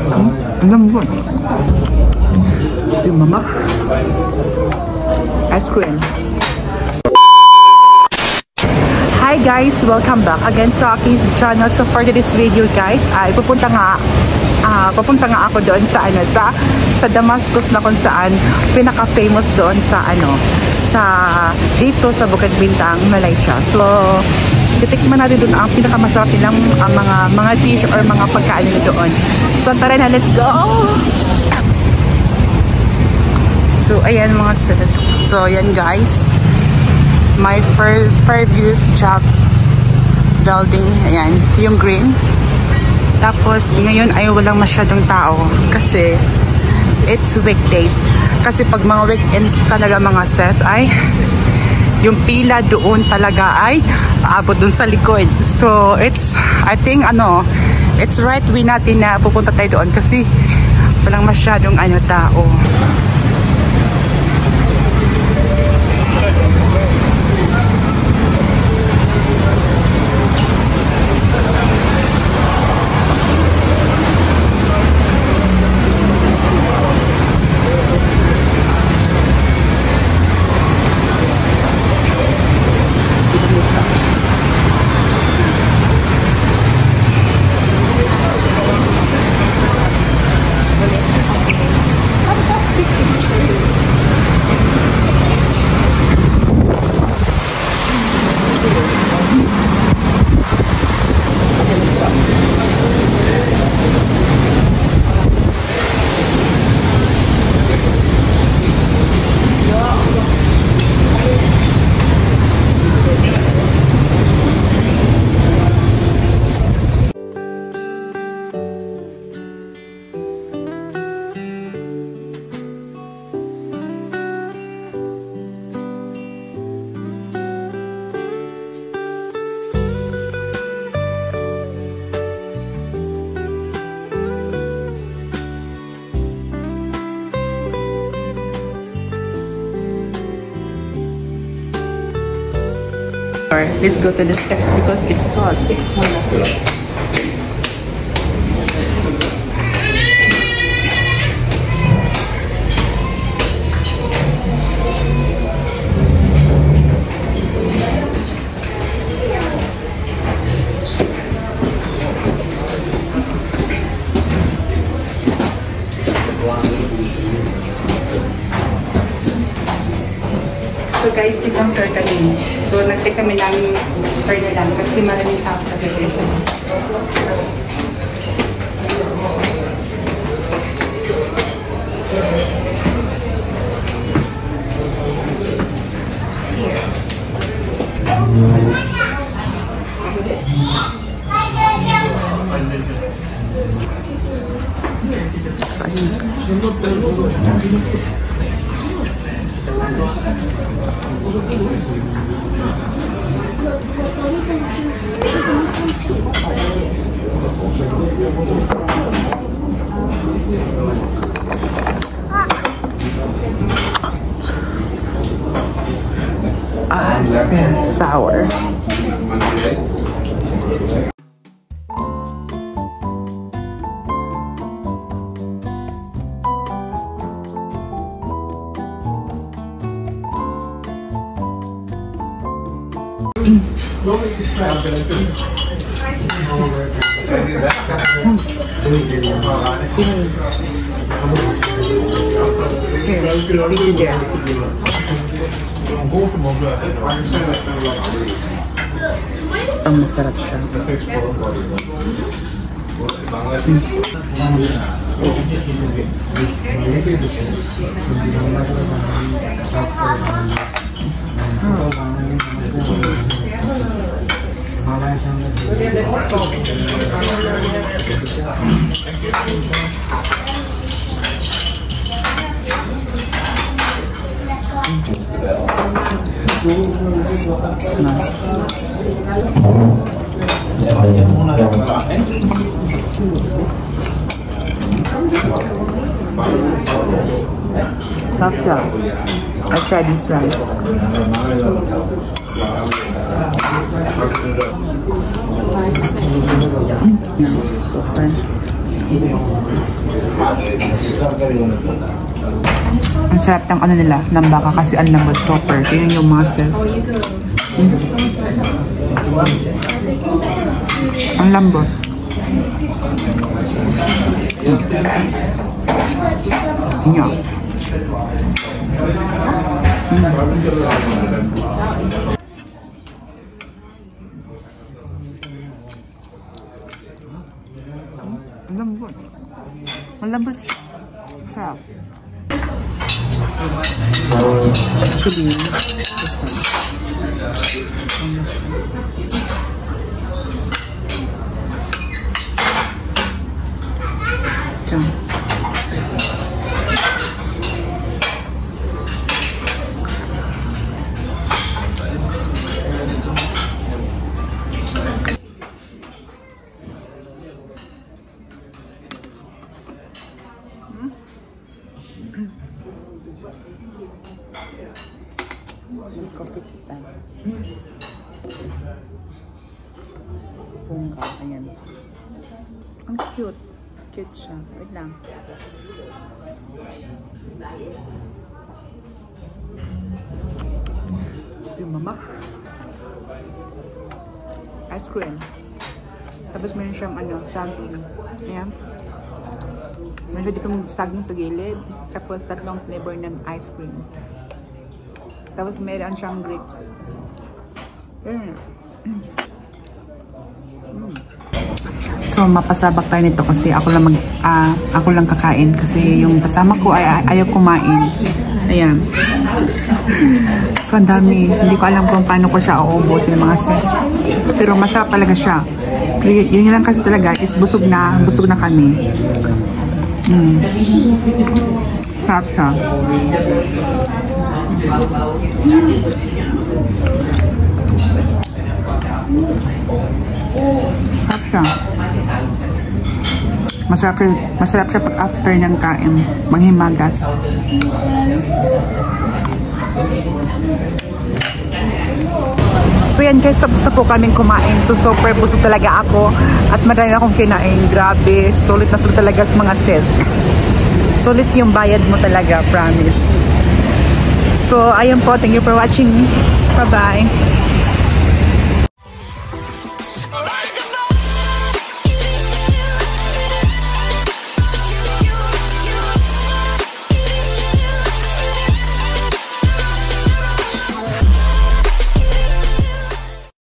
Ang lambot. Yung mama. Ice cream. Hi guys! Welcome back again sa aking channel. So for this video guys, ay pupunta nga ako doon sa sa Damascus na kung saan pinaka-famous doon sa dito sa Bukit Bintang, Malaysia. So titikman natin doon ang pinakamasarap nilang mga dish or mga pagkain nila doon. So tara na, let's go! So ayan mga sis. So ayan guys. My Fairview Shop building, ayan, yung green. Tapos ngayon ay walang masyadong tao kasi it's weekdays. Kasi pag mga weekends talaga mga sis ay yung pila doon talaga ay paabot doon sa likod. So I think it's right way natin na pupunta tayo doon kasi walang masyadong tao. Let's go to the steps because it's tall. So guys, tignan tour kami. So nag-take kami ng store na lang kasi maraming tao sa gabi. Sour. Ang masarap siya. Top I tried this rice. So fun. Ang sarap ng ano nila, ng baka kasi ang lambot, super. Tingnan yung muscles. Ang lambot. Yeah. Ang lambot. Ang lambot. Sarap. Actually, kopi kita. Bongga, ayan. Ang cute. Cute siya. Wait lang. Yung mama. Ice cream. Tapos meron siyang ano, saging. Ayan. Meron ditong saging sa gilid. Tapos tatlong flavor ng ice cream. Tapos meron siyang grapes. So mapasabak tayo nito kasi ako lang kakain kasi yung kasama ko ay ayaw kumain. Ayan. So ang dami. Hindi ko alam kung paano ko siya uubusin ng mga sis. Pero masarap talaga siya. Pero yun lang kasi talaga is busog na kami. Sarap siya. Sarap siya. Masarap siya pag after ng kain, manghimagas. So yan guys, tapos na po kaming kumain. So super busog talaga ako at marami akong kinain. Grabe, sulit na sulit talaga sa mga sis. Sulit yung bayad mo talaga, promise. So ayun po, thank you for watching. Bye bye.